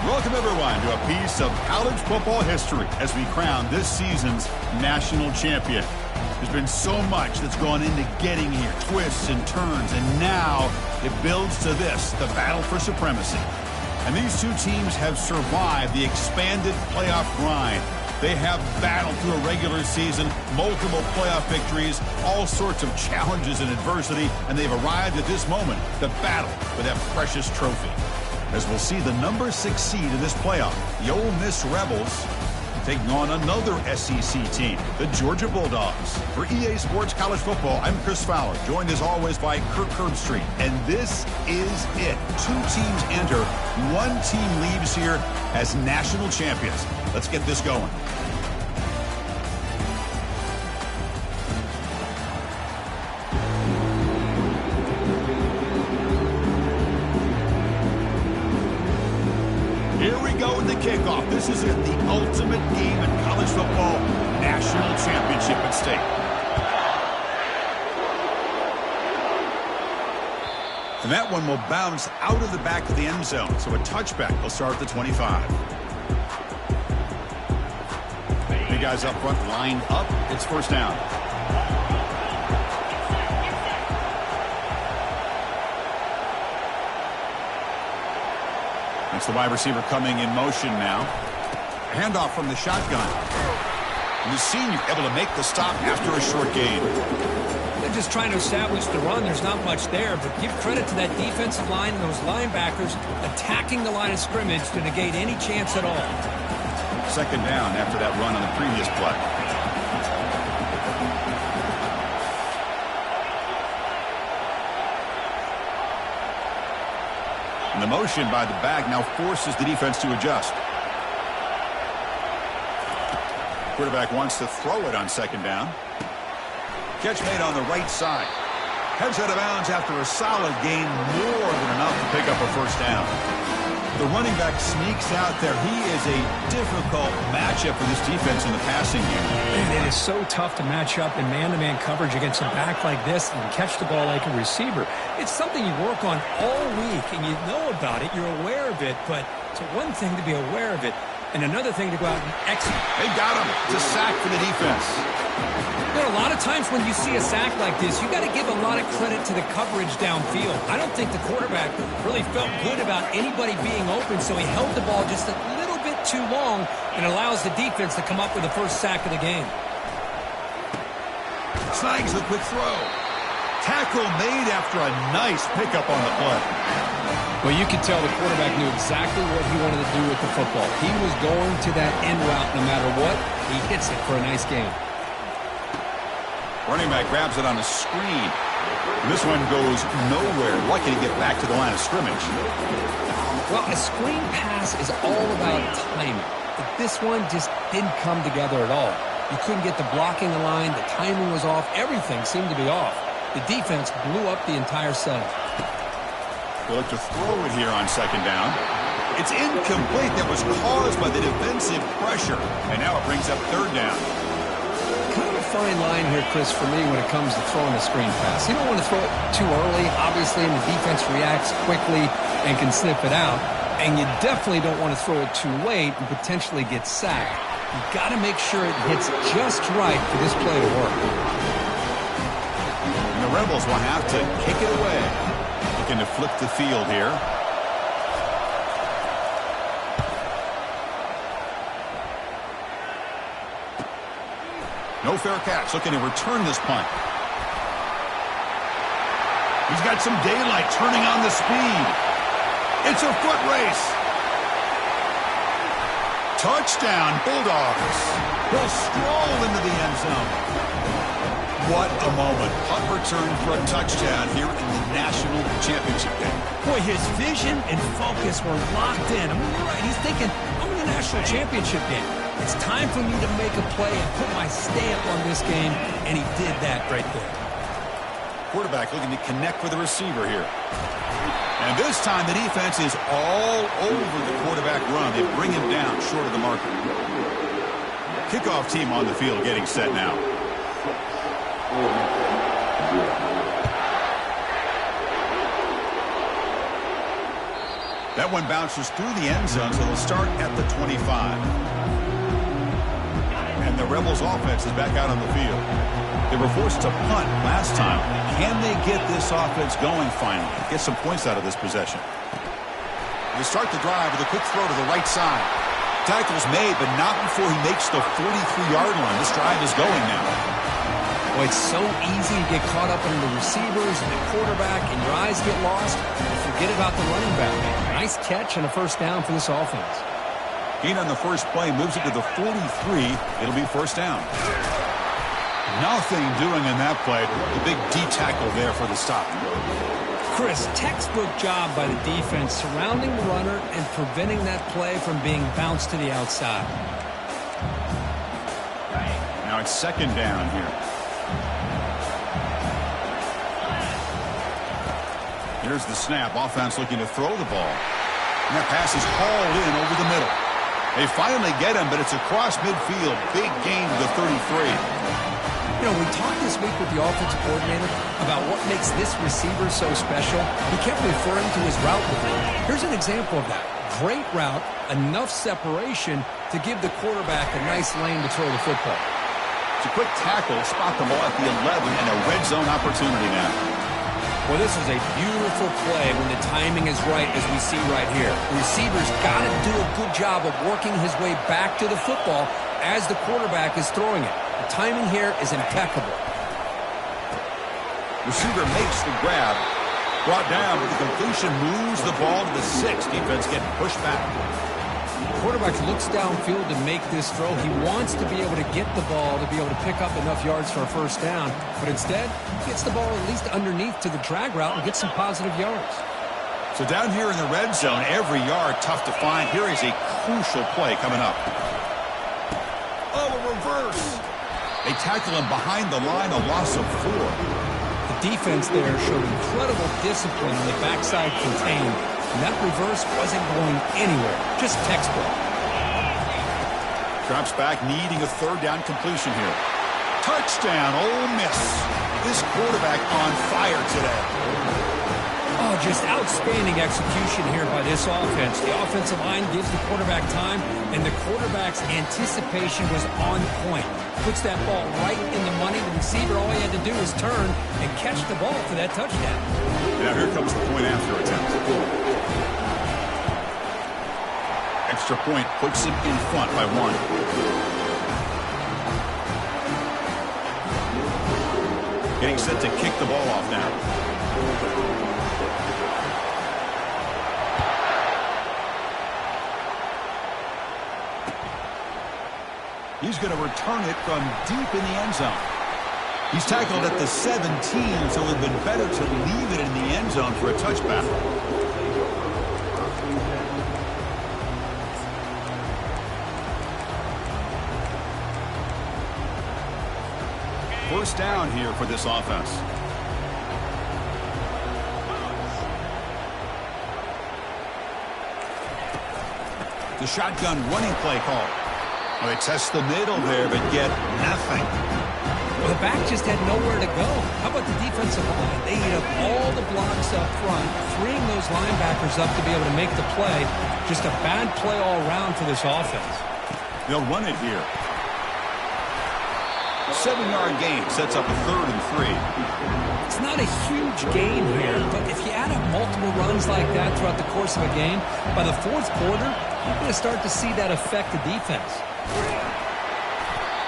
Welcome, everyone, to a piece of college football history as we crown this season's national champion. There's been so much that's gone into getting here, twists and turns, and now it builds to this, the battle for supremacy. And these two teams have survived the expanded playoff grind. They have battled through a regular season, multiple playoff victories, all sorts of challenges and adversity, and they've arrived at this moment, the battle for that precious trophy. As we'll see the number 6 seed in this playoff, the Ole Miss Rebels, taking on another SEC team, the Georgia Bulldogs. For EA Sports College Football, I'm Chris Fowler, joined as always by Kirk Herbstreit. And this is it. 2 teams enter, 1 team leaves here as national champions. Let's get this going. Here we go in the kickoff. This is it, the ultimate game in college football, national championship at stake. And that one will bounce out of the back of the end zone, so a touchback will start at the 25. The guys up front lined up. It's first down. It's the wide receiver coming in motion now. Handoff from the shotgun. And the senior able to make the stop after a short gain. They're just trying to establish the run. There's not much there, but give credit to that defensive line and those linebackers attacking the line of scrimmage to negate any chance at all. Second down after that run on the previous play. And the motion by the back now forces the defense to adjust. Quarterback wants to throw it on second down. Catch made on the right side. Heads out of bounds after a solid gain, more than enough to pick up a first down. The running back sneaks out there. He is a difficult matchup for this defense in the passing game. And it is so tough to match up in man-to-man coverage against a back like this and catch the ball like a receiver. It's something you work on all week, and you know about it. You're aware of it, but it's one thing to be aware of it, and another thing to go out and execute. They got him. It's a sack for the defense. There are a lot of times when you see a sack like this, you got to give a lot of credit to the coverage downfield. I don't think the quarterback really felt good about anybody being open, so he held the ball just a little bit too long and allows the defense to come up with the first sack of the game. Snags the quick throw. Tackle made after a nice pickup on the play. Well, you could tell the quarterback knew exactly what he wanted to do with the football. He was going to that end route no matter what. He hits it for a nice gain. Running back grabs it on a screen. This one goes nowhere. Lucky to get back to the line of scrimmage. Well, a screen pass is all about timing. But this one just didn't come together at all. You couldn't get the blocking line. The timing was off. Everything seemed to be off. The defense blew up the entire setup. They look to throw it here on second down. It's incomplete. That was caused by the defensive pressure. And now it brings up third down. Kind of a fine line here, Chris, for me when it comes to throwing a screen pass. You don't want to throw it too early, obviously, and the defense reacts quickly and can snip it out. And you definitely don't want to throw it too late and potentially get sacked. You've got to make sure it hits just right for this play to work. And the Rebels will have to kick it away. Looking to flip the field here. No fair catch. Looking to return this punt. He's got some daylight turning on the speed. It's a foot race. Touchdown, Bulldogs. They'll stroll into the end zone. What a moment. Punt return for a touchdown here in the national championship game. Boy, his vision and focus were locked in. I mean, you're right. He's thinking, I'm in the national championship game. It's time for me to make a play and put my stamp on this game, and he did that right there. Quarterback looking to connect with the receiver here. And this time the defense is all over the quarterback run. They bring him down short of the marker. Kickoff team on the field getting set now. That one bounces through the end zone, so they'll start at the 25. And the Rebels offense is back out on the field. They were forced to punt last time. Can they get this offense going finally? Get some points out of this possession. They start the drive with a quick throw to the right side. Tackle's made, but not before he makes the 43-yard line. This drive is going now. Well, it's so easy to get caught up in the receivers and the quarterback, and your eyes get lost. You forget about the running back. Nice catch and a first down for this offense. Gain on the first play moves it to the 43. It'll be first down. Nothing doing in that play. The big D tackle there for the stop. Chris, textbook job by the defense surrounding the runner and preventing that play from being bounced to the outside. Now it's second down here. Here's the snap. Offense looking to throw the ball. And that pass is hauled in over the middle. They finally get him, but it's across midfield. Big gain to the 33. You know, we talked this week with the offensive coordinator about what makes this receiver so special. He kept referring to his route with him. Here's an example of that. Great route, enough separation to give the quarterback a nice lane to throw the football. It's a quick tackle, spot the ball at the 11, and a red zone opportunity now. Well, this is a beautiful play when the timing is right, as we see right here. The receiver's got to do a good job of working his way back to the football as the quarterback is throwing it. The timing here is impeccable. Receiver makes the grab. Brought down, but the completion moves the ball to the 6. Defense getting pushed back. Quarterback looks downfield to make this throw. He wants to be able to get the ball to be able to pick up enough yards for a first down, but instead gets the ball at least underneath to the drag route and gets some positive yards. So down here in the red zone, every yard tough to find. Here is a crucial play coming up. Oh, a reverse. They tackle him behind the line, a loss of 4. The defense there showed incredible discipline on the backside contained. And that reverse wasn't going anywhere. Just textbook. Drops back, needing a third down completion here. Touchdown, Ole Miss. This quarterback on fire today. Oh, just outstanding execution here by this offense. The offensive line gives the quarterback time, and the quarterback's anticipation was on point. Puts that ball right in the money. The receiver, all he had to do was turn and catch the ball for that touchdown. Now here comes the point after attempt. Extra point puts it in front by 1. Getting set to kick the ball off now. He's going to return it from deep in the end zone. He's tackled at the 17, so it would have been better to leave it in the end zone for a touchback. First down here for this offense. The shotgun running play call. Well, they test the middle there, but get nothing. Well, the back just had nowhere to go. How about the defensive line? They eat up all the blocks up front, freeing those linebackers up to be able to make the play. Just a bad play all around for this offense. They'll run it here. 7-yard gain sets up a 3rd and 3. It's not a huge gain here, but if you add up multiple runs like that throughout the course of a game, by the 4th quarter, you're going to start to see that affect the defense.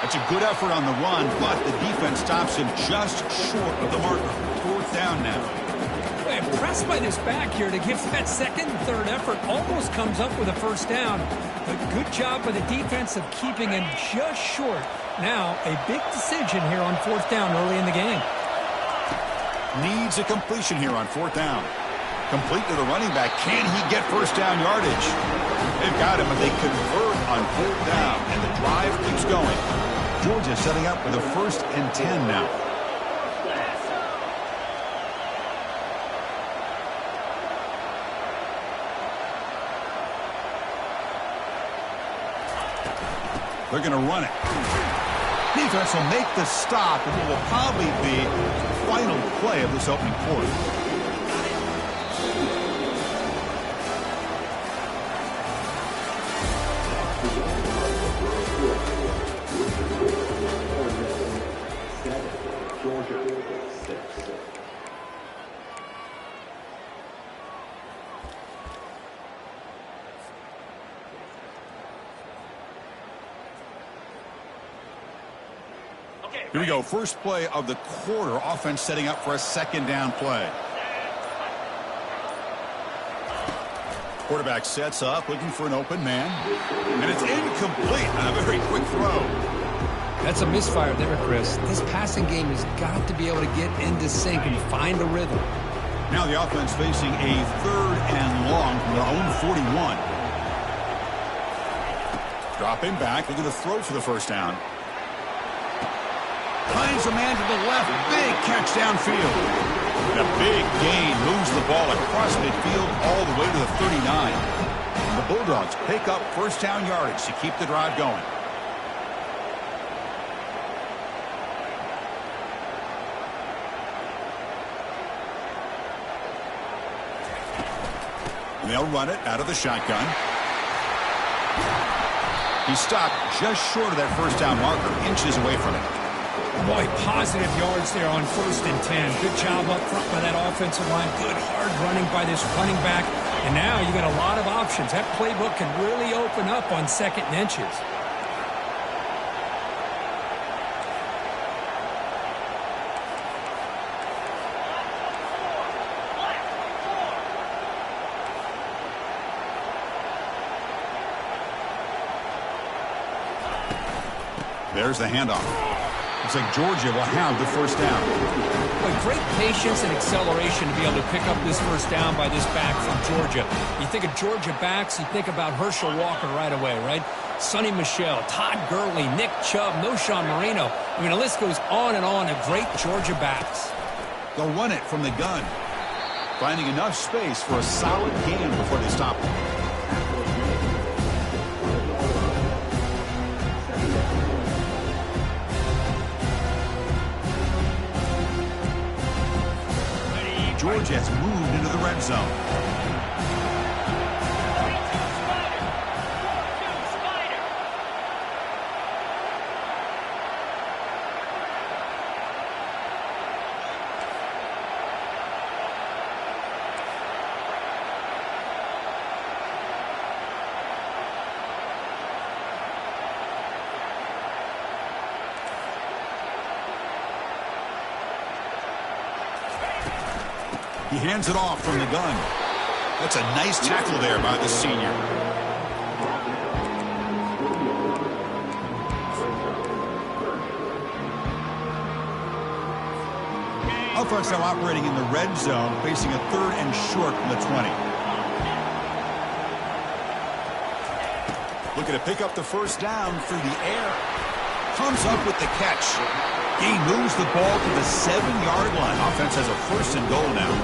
That's a good effort on the run, but the defense stops him just short of the marker. 4th down now. Impressed by this back here to give that 2nd and 3rd effort. Almost comes up with a first down. But good job by the defense of keeping him just short. Now, a big decision here on 4th down early in the game. Needs a completion here on 4th down. Complete to the running back. Can he get first down yardage? They've got him, but they convert on 4th down, and the drive keeps going. Georgia setting up with a 1st and 10 now. They're going to run it. Defense will make the stop, and it will probably be the final play of this opening quarter. Here we go. First play of the quarter. Offense setting up for a second down play. Quarterback sets up, looking for an open man. And it's incomplete on a very quick throw. That's a misfire there, Chris. This passing game has got to be able to get into sync and find a rhythm. Now the offense facing a 3rd and long from their own 41. Dropping back, looking to throw for the first down. Finds a man to the left. Big catch downfield. And a big gain moves the ball across midfield all the way to the 39. And the Bulldogs pick up first down yardage to keep the drive going. And they'll run it out of the shotgun. He stopped just short of that first down marker, inches away from it. Boy, positive yards there on 1st and 10. Good job up front by that offensive line. Good hard running by this running back. And now you got a lot of options. That playbook can really open up on 2nd and inches. There's the handoff. Looks like Georgia will have the first down. Boy, great patience and acceleration to be able to pick up this first down by this back from Georgia. You think of Georgia backs, you think about Herschel Walker right away, right? Sonny Michel, Todd Gurley, Nick Chubb, Knowshon Moreno. I mean, the list goes on and on of great Georgia backs. They'll run it from the gun, finding enough space for a solid gain before they stop it. Georgia has moved into the red zone. He hands it off from the gun. That's a nice tackle there by the senior. Offense now operating in the red zone, facing a 3rd and short from the 20. Looking to pick up the first down through the air. Comes up with the catch. He moves the ball to the 7-yard line. Offense has a 1st and goal now.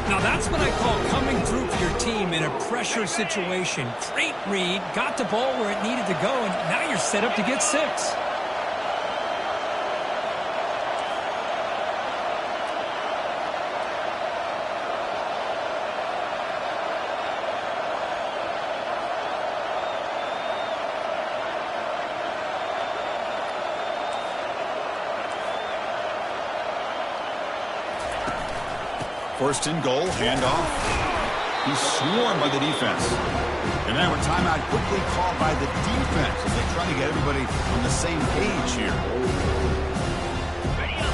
Now that's what I call coming through for your team in a pressure situation. Great read, got the ball where it needed to go, and now you're set up to get 6. First and goal, handoff. He's swarmed by the defense. And now a timeout quickly called by the defense as they try to get everybody on the same page here.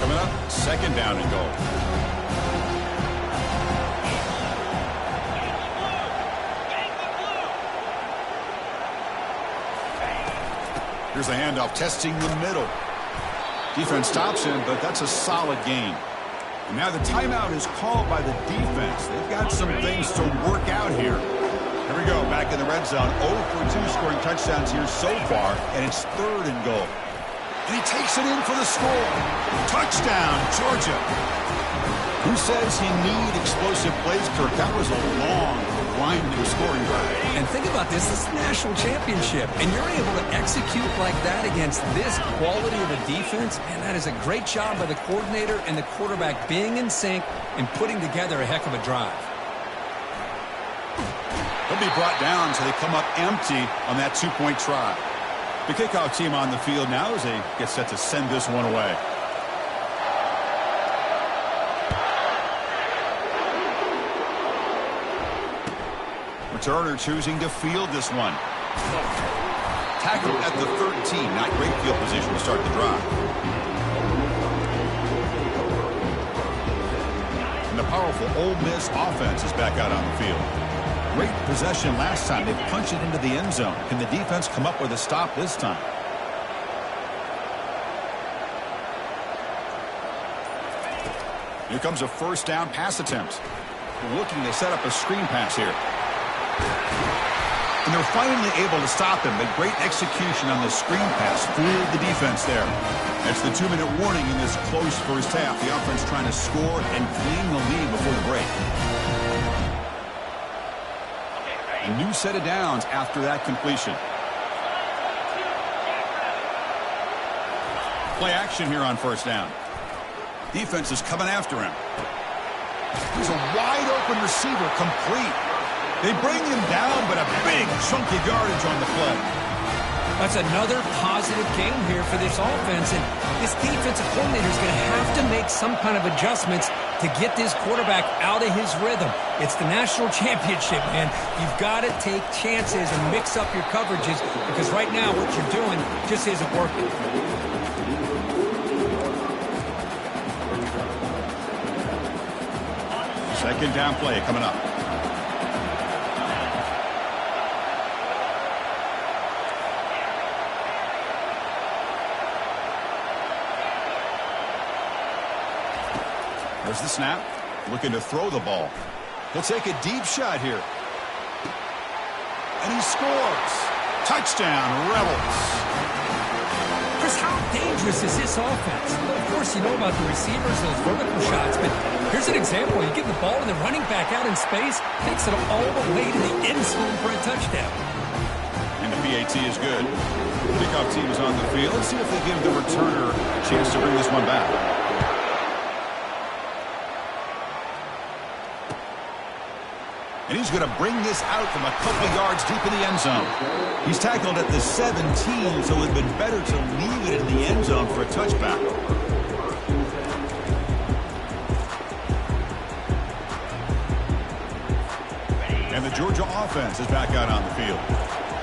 Coming up, 2nd down and goal. Here's the handoff, testing the middle. Defense stops him, but that's a solid gain. And now the timeout is called by the defense. They've got some things to work out here. Here we go, back in the red zone. 0 for 2 scoring touchdowns here so far, and it's 3rd and goal. And he takes it in for the score. Touchdown, Georgia. Who says you need explosive plays, Kirk? That was a long, winding scoring drive. And think about this is a national championship, and you're able to execute like that against this quality of a defense, man, that is a great job by the coordinator and the quarterback being in sync and putting together a heck of a drive. They'll be brought down so they come up empty on that 2-point try. The kickoff team on the field now as they get set to send this one away. Returner choosing to field this one. Tackled at the 13. Not great field position to start the drive. And the powerful Ole Miss offense is back out on the field. Great possession last time. They punched it into the end zone. Can the defense come up with a stop this time? Here comes a first down pass attempt. Looking to set up a screen pass here. And they're finally able to stop him. But great execution on the screen pass. Fooled the defense there. That's the 2-minute warning in this close first half. The offense trying to score and claim the lead before the break. A new set of downs after that completion. Play action here on first down. Defense is coming after him. He's a wide-open receiver, complete. They bring him down, but a big chunk of yardage on the play. That's another positive game here for this offense, and this defensive coordinator is going to have to make some kind of adjustments to get this quarterback out of his rhythm. It's the national championship, man. You've got to take chances and mix up your coverages, because right now what you're doing just isn't working. Second down play coming up. There's the snap. Looking to throw the ball. He'll take a deep shot here. And he scores. Touchdown, Rebels. Chris, how dangerous is this offense? Of course, you know about the receivers, those vertical shots, but here's an example. You give the ball to the running back out in space, takes it all the way to the end zone for a touchdown. And the PAT is good. Kickoff team is on the field. Let's see if they give the returner a chance to bring this one back. And he's going to bring this out from a couple yards deep in the end zone. He's tackled at the 17, so it would have been better to leave it in the end zone for a touchback. And the Georgia offense is back out on the field.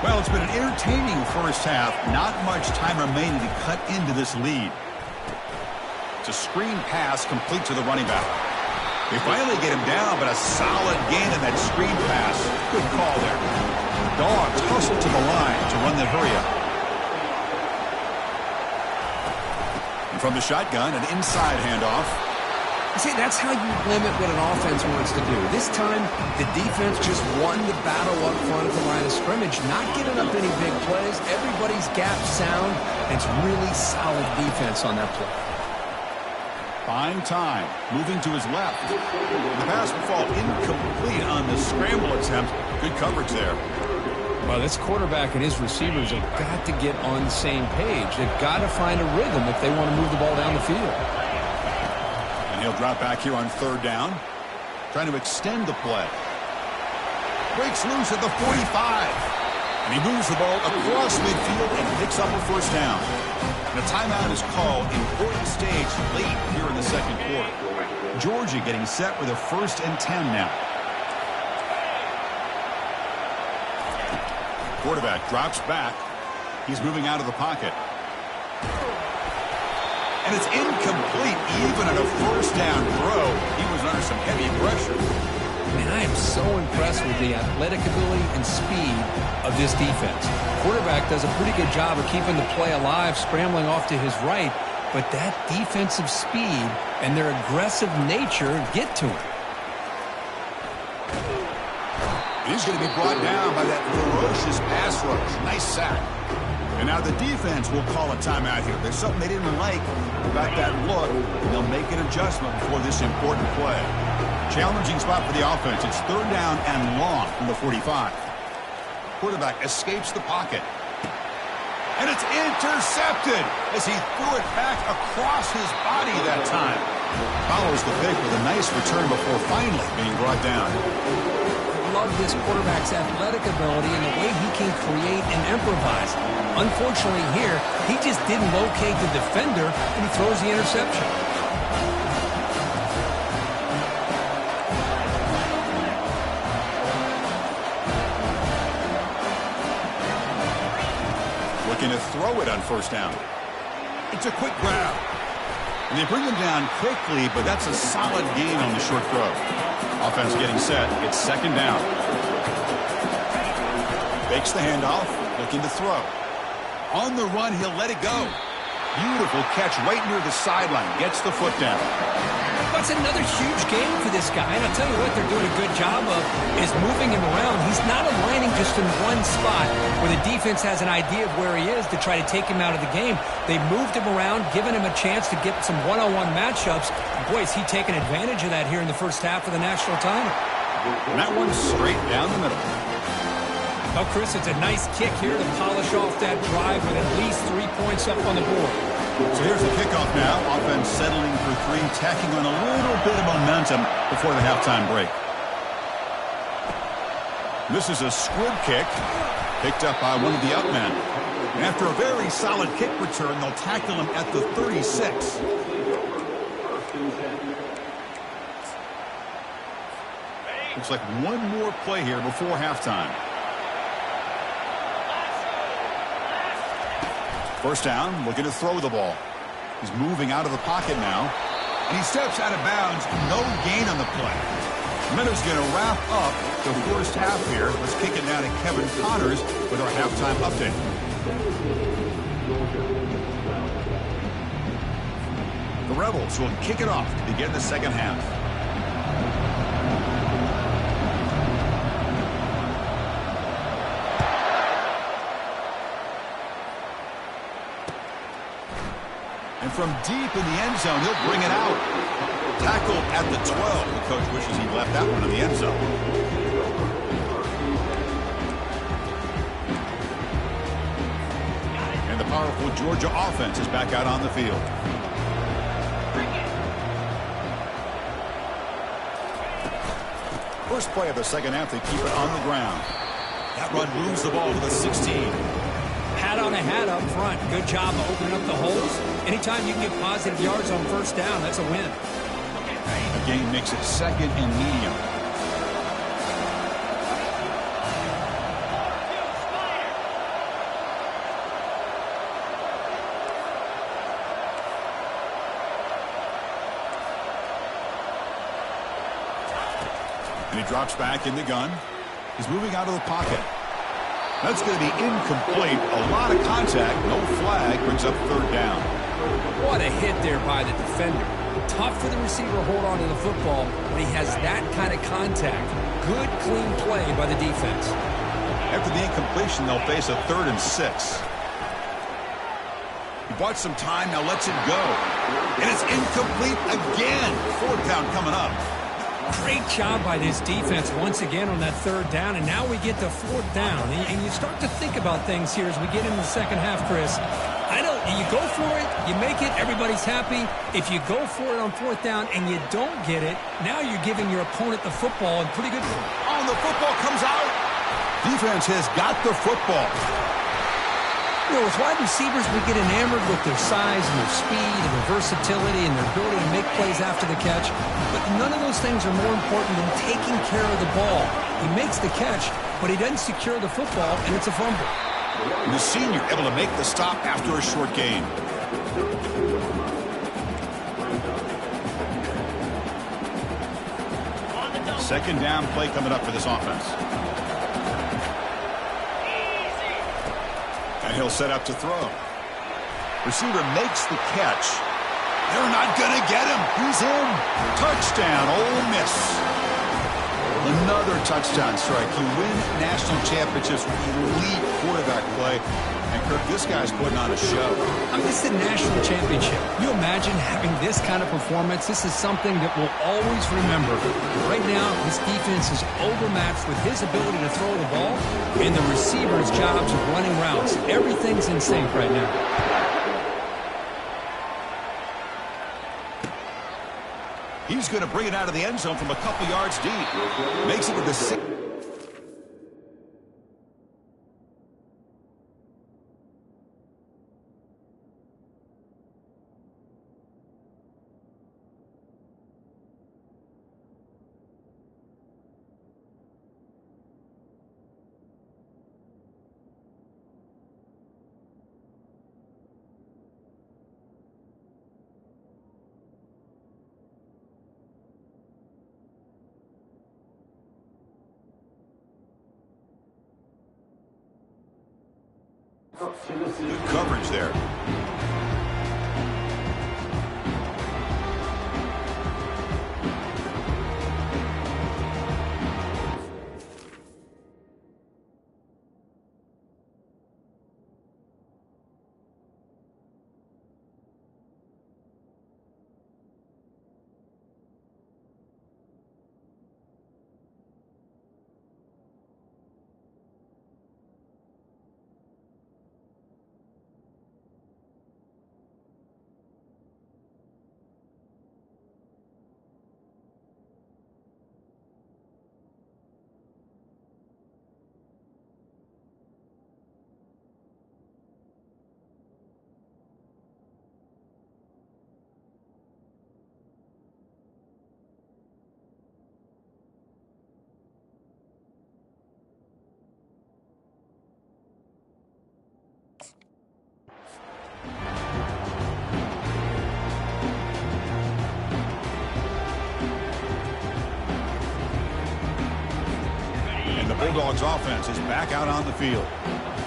Well, it's been an entertaining first half. Not much time remaining to cut into this lead. It's a screen pass complete to the running back. They finally get him down, but a solid gain in that screen pass. Good call there. Dogs hustle to the line to run the hurry-up. And from the shotgun, an inside handoff. See, that's how you limit what an offense wants to do. This time, the defense just won the battle up front at the line of scrimmage, not giving up any big plays. Everybody's gap sound. It's really solid defense on that play. Buying time, moving to his left. The pass will fall incomplete on the scramble attempt. Good coverage there. Well, this quarterback and his receivers have got to get on the same page. They've got to find a rhythm if they want to move the ball down the field. And he'll drop back here on third down, trying to extend the play. Breaks loose at the 45. And he moves the ball across midfield and picks up a first down. And a timeout is called. Important stage late here in the second quarter. Georgia getting set with a 1st and 10 now. Quarterback drops back. He's moving out of the pocket. And it's incomplete. Even on a first down throw, he was under some heavy pressure. Man, I am so impressed with the athletic ability and speed of this defense. Quarterback does a pretty good job of keeping the play alive, scrambling off to his right, but that defensive speed and their aggressive nature get to him. He's going to be brought down by that ferocious pass rush. Nice sack. And now the defense will call a timeout here. There's something they didn't like about that look, and they'll make an adjustment before this important play. Challenging spot for the offense. It's third down and long from the 45. Quarterback escapes the pocket. And it's intercepted as he threw it back across his body that time. Follows the pick with a nice return before finally being brought down. I love this quarterback's athletic ability and the way he can create and improvise. Unfortunately here, he just didn't locate the defender and he throws the interception. Looking to throw it on first down. It's a quick grab. And they bring them down quickly, but that's a solid gain on the short throw. Offense getting set. It's second down. Fakes the handoff, looking to throw. On the run, he'll let it go. Beautiful catch right near the sideline. Gets the foot down. That's another huge game for this guy. And I'll tell you what they're doing a good job of is moving him around. He's not aligning just in one spot where the defense has an idea of where he is to try to take him out of the game. They moved him around, given him a chance to get some one-on-one matchups. Boy, is he taking advantage of that here in the first half of the national title. And that one's straight down the middle. Oh, Chris, it's a nice kick here to polish off that drive with at least 3 points up on the board. So here's the kickoff now. Offense settling for 3, tacking on a little bit of momentum before the halftime break. This is a squib kick picked up by one of the up men. And after a very solid kick return, they'll tackle him at the 36. Looks like one more play here before halftime. First down, looking to throw the ball. He's moving out of the pocket now. And he steps out of bounds. No gain on the play. Miller's going to wrap up the first half here. Let's kick it down to Kevin Connors with our halftime update. The Rebels will kick it off to begin the second half. And from deep in the end zone, he'll bring it out. Tackled at the 12. The coach wishes he left that one in the end zone. And the powerful Georgia offense is back out on the field. First play of the second half, they keep it on the ground. That run moves the ball to the 16. Hat on a hat up front. Good job of opening up the holes. Anytime you can get positive yards on first down, that's a win. The game makes it second and medium. And he drops back in the gun. He's moving out of the pocket. That's going to be incomplete. A lot of contact. No flag. Brings up third down. What a hit there by the defender. Tough for the receiver to hold on to the football when he has that kind of contact. Good, clean play by the defense. After the incompletion, they'll face a 3rd and 6. He bought some time, now lets it go. And it's incomplete again. 4th down coming up. Great job by this defense once again on that 3rd down, and now we get to 4th down. And you start to think about things here as we get into the second half, Chris. You go for it, you make it, everybody's happy. If you go for it on 4th down and you don't get it, now you're giving your opponent the football and pretty good. Oh, the football comes out. Defense has got the football. You know, with wide receivers, we get enamored with their size and their speed and their versatility and their ability to make plays after the catch. But none of those things are more important than taking care of the ball. He makes the catch, but he doesn't secure the football, and it's a fumble. The senior able to make the stop after a short gain. Second down play coming up for this offense. And he'll set up to throw. Receiver makes the catch. They're not going to get him. He's in. Touchdown, Ole Miss. Another touchdown strike. You win national championships with elite quarterback play. And Kirk, this guy's putting on a show. I mean, this is a national championship. You imagine having this kind of performance? This is something that we'll always remember. Right now, this defense is overmatched with his ability to throw the ball and the receiver's jobs of running routes. Everything's in sync right now. He's going to bring it out of the end zone from a couple yards deep. Makes it to the 6. Good coverage there. The Bulldogs offense is back out on the field.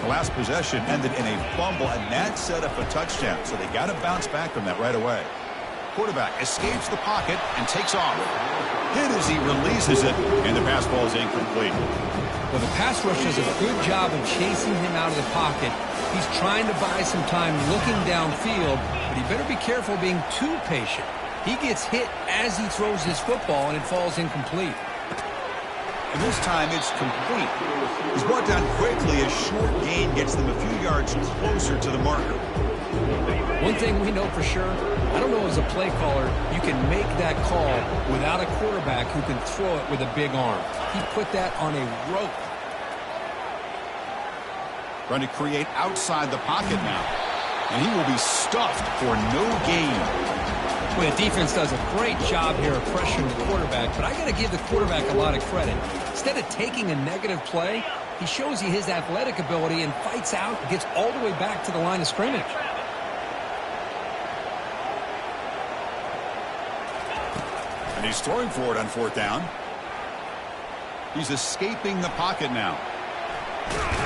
The last possession ended in a fumble, and that set up a touchdown, so they got to bounce back from that right away. Quarterback escapes the pocket and takes off. Hit as he releases it, and the pass ball is incomplete. Well, the pass rush does a good job of chasing him out of the pocket. He's trying to buy some time looking downfield, but he better be careful being too patient. He gets hit as he throws his football, and it falls incomplete. And this time it's complete. He's brought down quickly as short gain gets them a few yards closer to the marker. One thing we know for sure, I don't know as a play caller, you can make that call without a quarterback who can throw it with a big arm. He put that on a rope. Trying to create outside the pocket now. And he will be stuffed for no gain. Well, the defense does a great job here of pressuring the quarterback, but I got to give the quarterback a lot of credit. Instead of taking a negative play, he shows you his athletic ability and fights out, gets all the way back to the line of scrimmage. And he's throwing for it on fourth down. He's escaping the pocket now.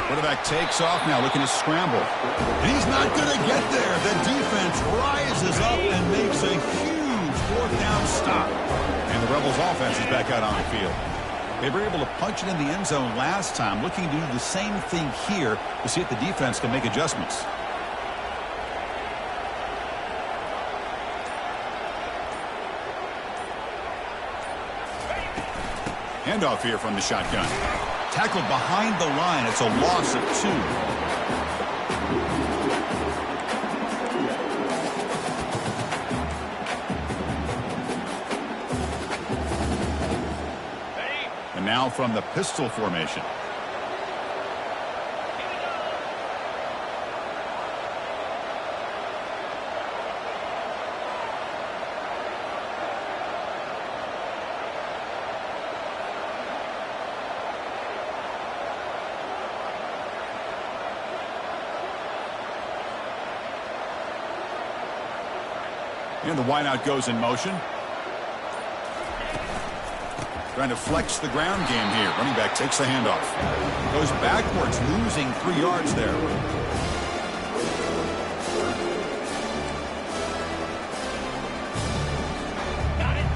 Quarterback takes off now, looking to scramble. And he's not going to get there. The defense rises up and makes a huge fourth down stop. And the Rebels offense is back out on the field. They were able to punch it in the end zone last time, looking to do the same thing here to see if the defense can make adjustments. Handoff here from the shotgun. Tackled behind the line. It's a loss of 2. And now from the pistol formation. And the wideout goes in motion. Trying to flex the ground game here. Running back takes the handoff. Goes backwards, losing 3 yards there.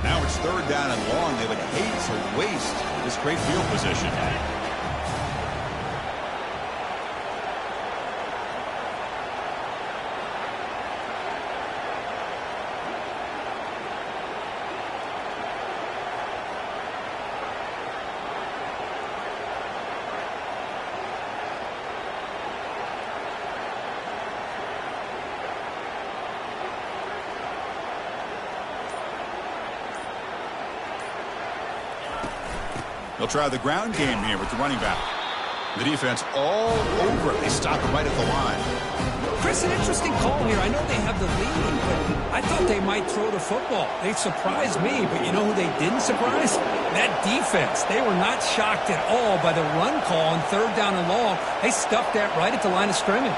Now it's third down and long. They would hate to waste this great field position. They'll try the ground game here with the running back. The defense all over it. They stop it right at the line. Chris, an interesting call here. I know they have the lead, but I thought they might throw the football. They surprised me, but you know who they didn't surprise? That defense. They were not shocked at all by the run call on third down and long. They stuffed that right at the line of scrimmage.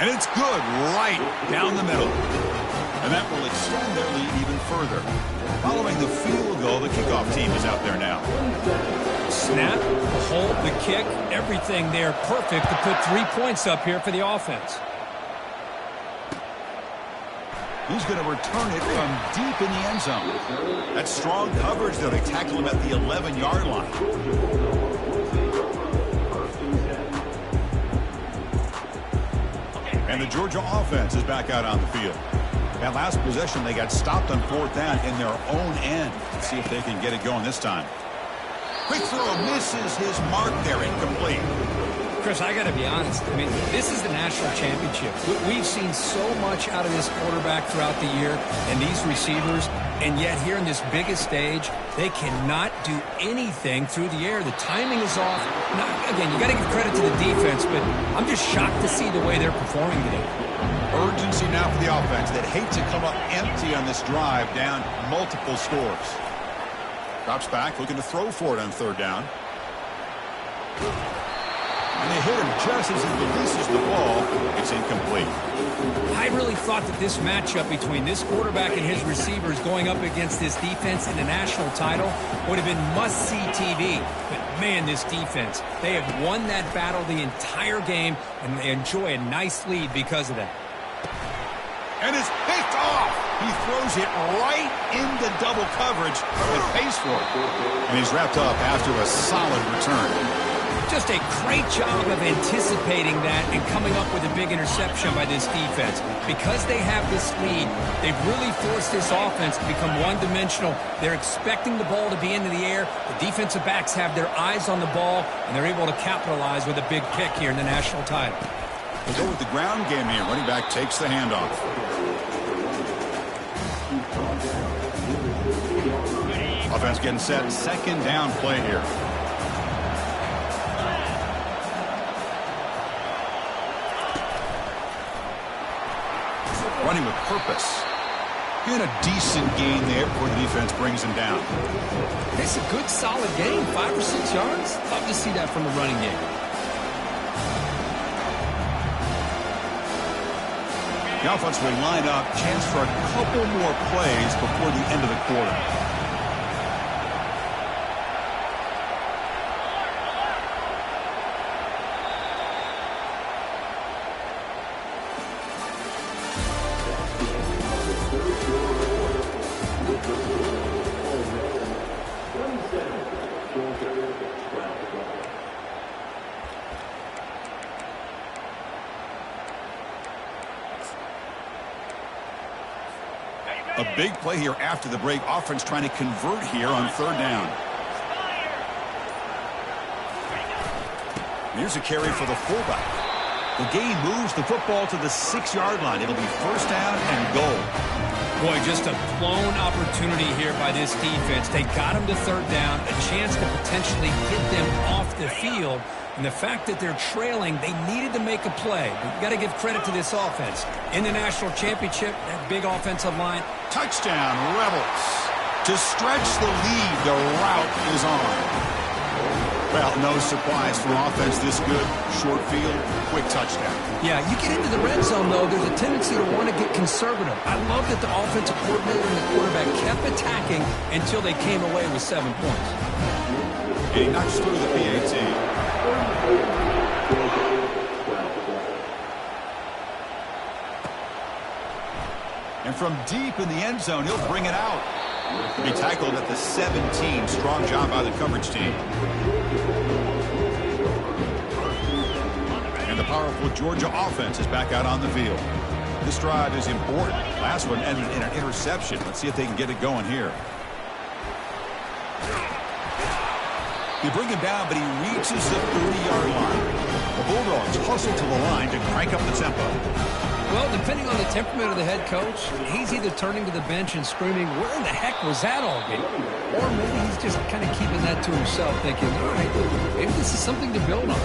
And it's good right down the middle. And that will extend their lead even further. Following the field goal, the kickoff team is out there now. Snap, the hold, the kick, everything there perfect to put 3 points up here for the offense. He's going to return it from deep in the end zone. That's strong coverage, though. They tackle him at the 11-yard line. And the Georgia offense is back out on the field. That last possession, they got stopped on 4th down in their own end. Let's see if they can get it going this time. Quick throw misses his mark there, incomplete. Chris, I got to be honest. I mean, this is the national championship. We've seen so much out of this quarterback throughout the year and these receivers, and yet here in this biggest stage, they cannot do anything through the air. The timing is off. Now, again, you got to give credit to the defense, but I'm just shocked to see the way they're performing today. Urgency now for the offense that hate to come up empty on this drive, down multiple scores. Drops back, looking to throw for it on 3rd down. And they hit him just as he releases the ball. It's incomplete. I really thought that this matchup between this quarterback and his receivers going up against this defense in the national title would have been must-see TV. But, man, this defense, they have won that battle the entire game, and they enjoy a nice lead because of that. And it's picked off. He throws it right into double coverage and pays for it. And he's wrapped up after a solid return. Just a great job of anticipating that and coming up with a big interception by this defense. Because they have this lead, they've really forced this offense to become one-dimensional. They're expecting the ball to be into the air. The defensive backs have their eyes on the ball, and they're able to capitalize with a big pick here in the national title. We'll go with the ground game here. Running back takes the handoff. Offense getting set. 2nd down play here. Running with purpose. And a decent gain there before the defense brings him down. It's a good, solid game. 5 or 6 yards. Love to see that from the running game. The offense will line up. Chance for a couple more plays before the end of the quarter. A big play here after the break. Offense trying to convert here on 3rd down. Here's a carry for the fullback. The game moves the football to the 6-yard line. It'll be 1st down and goal. Boy, just a blown opportunity here by this defense. They got him to 3rd down, a chance to potentially get them off the field. And the fact that they're trailing, they needed to make a play. But you got to give credit to this offense. In the national championship, that big offensive line. Touchdown, Rebels. To stretch the lead, the route is on. Well, no surprise from offense this good. Short field, quick touchdown. Yeah, you get into the red zone, though, there's a tendency to want to get conservative. I love that the offensive coordinator and the quarterback kept attacking until they came away with 7 points. And he knocks through the PAT. And from deep in the end zone, he'll bring it out. He tackled at the 17. Strong job by the coverage team. And the powerful Georgia offense is back out on the field. This drive is important. Last one ended in an interception. Let's see if they can get it going here. They bring him down, but he reaches the 30-yard line. The Bulldogs hustle to the line to crank up the tempo. Well, depending on the temperament of the head coach, he's either turning to the bench and screaming, where in the heck was that all game? Or maybe he's just kind of keeping that to himself, thinking, all right, maybe this is something to build on.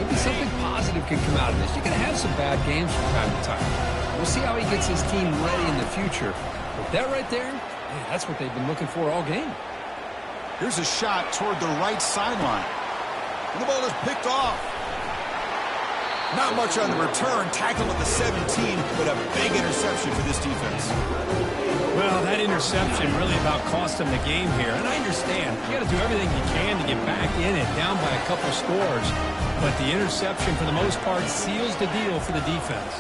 Maybe something positive can come out of this. You're going to have some bad games from time to time. We'll see how he gets his team ready in the future. But that right there, man, that's what they've been looking for all game. Here's a shot toward the right sideline. And the ball is picked off. Not much on the return. Tackle at the 17, but a big interception for this defense. Well, that interception really about cost them the game here. And I understand. You got to do everything you can to get back in it, down by a couple scores. But the interception, for the most part, seals the deal for the defense.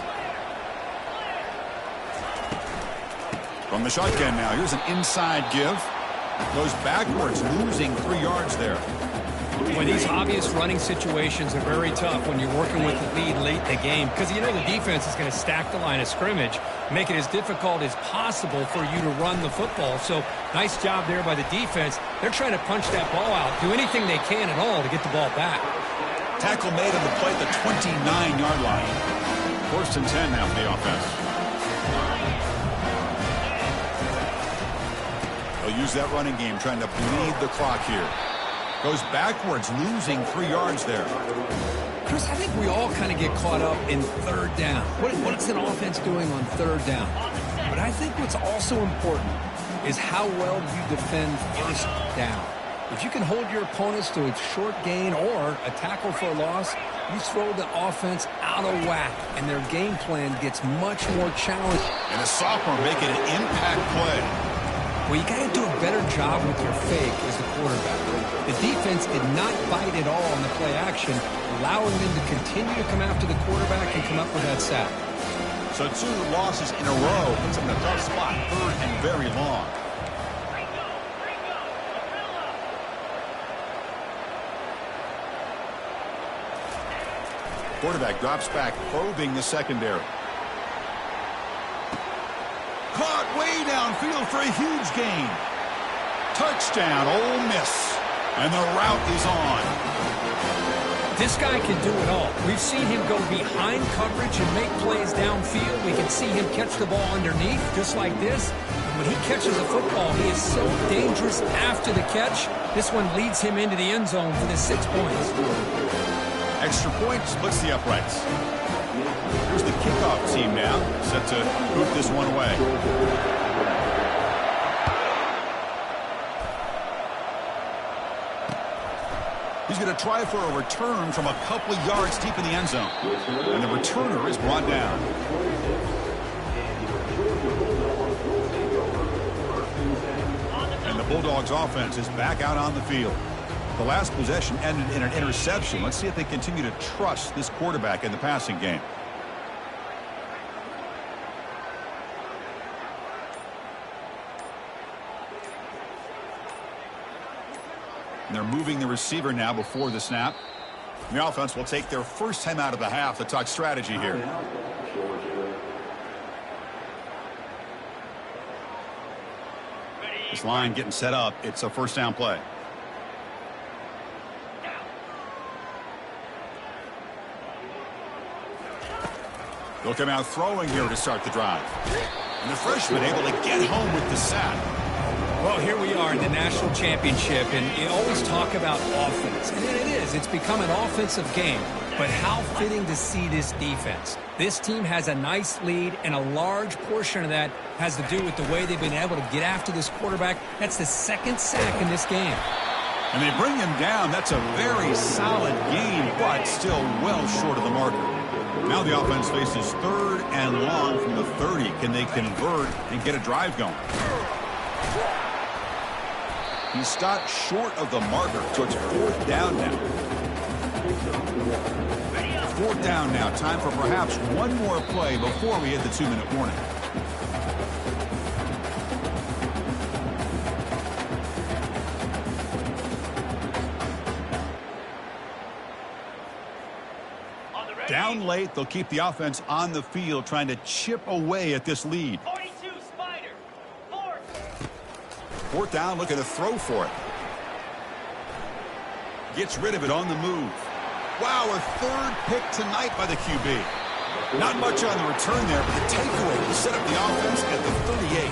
From the shotgun now, here's an inside give. Goes backwards, losing 3 yards there. Boy, these obvious running situations are very tough when you're working with the lead late in the game because you know the defense is going to stack the line of scrimmage, make it as difficult as possible for you to run the football. So nice job there by the defense. They're trying to punch that ball out, do anything they can at all to get the ball back. Tackle made on the play at the 29-yard line. 1st and 10 now for the offense. They'll use that running game, trying to bleed the clock here. Goes backwards, losing 3 yards there. Chris, I think we all kind of get caught up in 3rd down. What's an offense doing on 3rd down? But I think what's also important is how well you defend 1st down. If you can hold your opponents to a short gain or a tackle for a loss, you throw the offense out of whack, and their game plan gets much more challenging. And a sophomore making an impact play. Well, you got to do a better job with your fake as the quarterback. The defense did not bite at all on the play action, allowing them to continue to come after the quarterback and come up with that sack. So 2 losses in a row puts them in a tough spot, 3rd and very long. Quarterback drops back, probing the secondary. Caught way downfield for a huge gain. Touchdown, Ole Miss. And the route is on. This guy can do it all. We've seen him go behind coverage and make plays downfield. We can see him catch the ball underneath, just like this. And when he catches the football, he is so dangerous after the catch. This one leads him into the end zone for the 6 points. Extra point splits the uprights. Here's the kickoff team now, set to boot this one away. He's going to try for a return from a couple of yards deep in the end zone. And the returner is brought down. And the Bulldogs offense is back out on the field. The last possession ended in an interception. Let's see if they continue to trust this quarterback in the passing game. And they're moving the receiver now before the snap. And the offense will take their first time out of the half to talk strategy here. This line getting set up. It's a 1st down play. They'll come out throwing here to start the drive. And the freshman able to get home with the sack. Well, here we are in the national championship, and you always talk about offense. And it is. It's become an offensive game. But how fitting to see this defense. This team has a nice lead, and a large portion of that has to do with the way they've been able to get after this quarterback. That's the 2nd sack in this game. And they bring him down. That's a very solid game, but still well short of the marker. Now the offense faces 3rd and long from the 30. Can they convert and get a drive going? He stopped short of the marker, so it's 4th down now. 4th down now. Time for perhaps one more play before we hit the 2-minute warning. Down late, they'll keep the offense on the field trying to chip away at this lead. 42 Spider. 4th down, looking to throw for it. Gets rid of it on the move. Wow, a 3rd pick tonight by the QB. Not much on the return there, but the takeaway will set up the offense at the 38.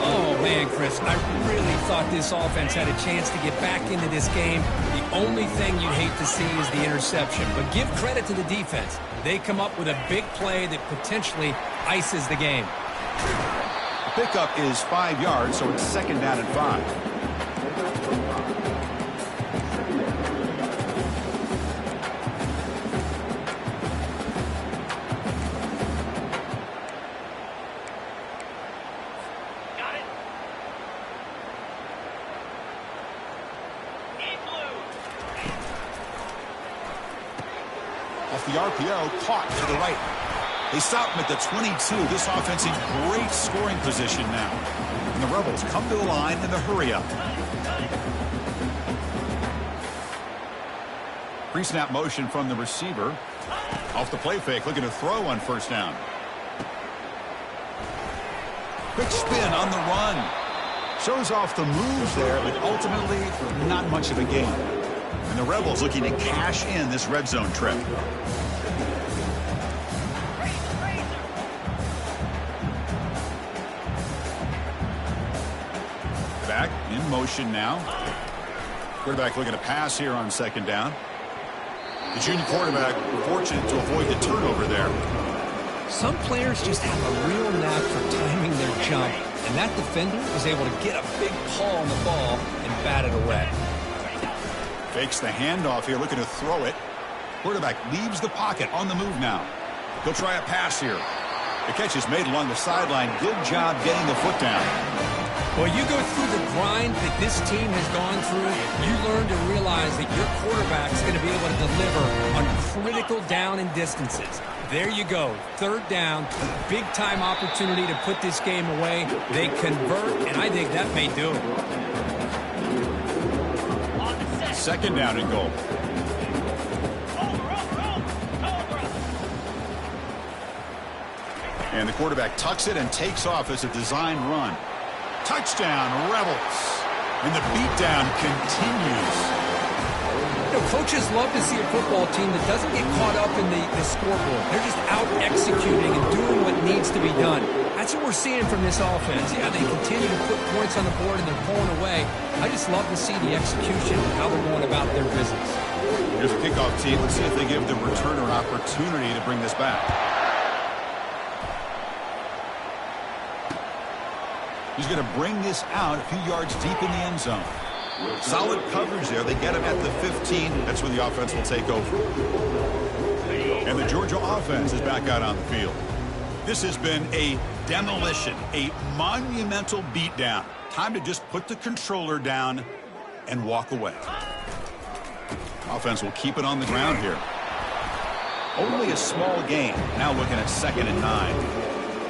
Oh, man, Chris, I really thought this offense had a chance to get back into this game. The only thing you'd hate to see is the interception. But give credit to the defense. They come up with a big play that potentially ices the game. The pickup is 5 yards, so it's 2nd down and 5. the RPO, caught to the right. They stop him at the 22. This offense in great scoring position now. And the Rebels come to the line in the hurry-up. Pre-snap motion from the receiver. Off the play fake, looking to throw on first down. Quick spin on the run. Shows off the moves there, but ultimately not much of a gain. And the Rebels looking to cash in this red zone trip. Back in motion now. Quarterback looking to pass here on second down. The junior quarterback fortunate to avoid the turnover there. Some players just have a real knack for timing their jump, and that defender was able to get a big paw on the ball and bat it away. Fakes the handoff here, looking to throw it. Quarterback leaves the pocket on the move now. He'll try a pass here. The catch is made along the sideline. Good job getting the foot down. Well, you go through the grind that this team has gone through, you learn to realize that your quarterback's going to be able to deliver on critical down and distances. There you go. Third down, big-time opportunity to put this game away. They convert, and I think that may do it. Second down and goal. And the quarterback tucks it and takes off as a designed run. Touchdown, Rebels. And the beatdown continues. You know, coaches love to see a football team that doesn't get caught up in the scoreboard. They're just out executing and doing what needs to be done. That's what we're seeing from this offense. Yeah, they continue to put points on the board and they're pulling away. I just love to see the execution and how they're going about their business. Here's a kickoff team. Let's see if they give the returner an opportunity to bring this back. He's going to bring this out a few yards deep in the end zone. Solid coverage there. They get him at the 15. That's where the offense will take over. And the Georgia offense is back out on the field. This has been a demolition, a monumental beatdown. Time to just put the controller down and walk away. Offense will keep it on the ground here. Only a small gain. Now looking at 2nd and 9.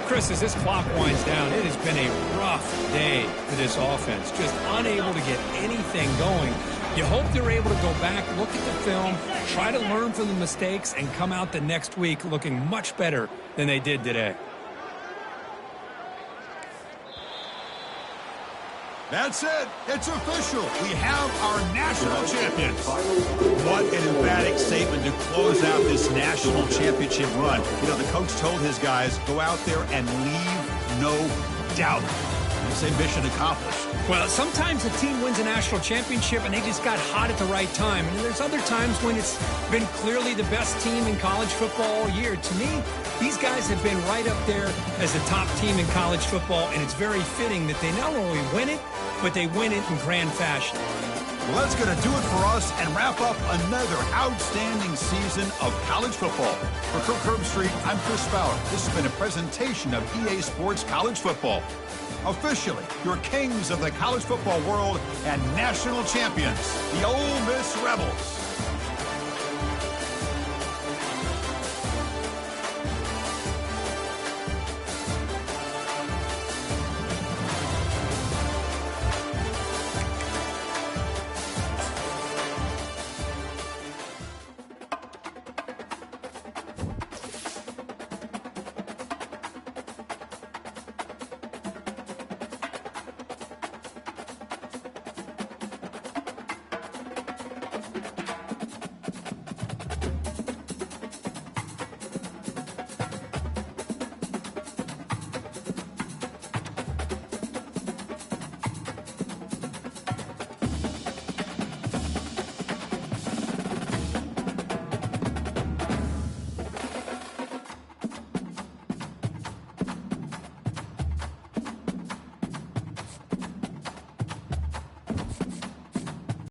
Chris, as this clock winds down, it has been a rough day for this offense. Just unable to get anything going. You hope they're able to go back, look at the film, try to learn from the mistakes, and come out the next week looking much better than they did today. That's it. It's official. We have our national champions. What an emphatic statement to close out this national championship run. You know, the coach told his guys, go out there and leave no doubt. They say mission accomplished. Well, sometimes a team wins a national championship and they just got hot at the right time. And there's other times when it's been clearly the best team in college football all year. To me, these guys have been right up there as the top team in college football, and it's very fitting that they not only win it, but they win it in grand fashion. Well, that's going to do it for us and wrap up another outstanding season of college football. For Kirk Herbstreit, I'm Chris Fowler. This has been a presentation of EA Sports College Football. Officially, your kings of the college football world and national champions, the Ole Miss Rebels.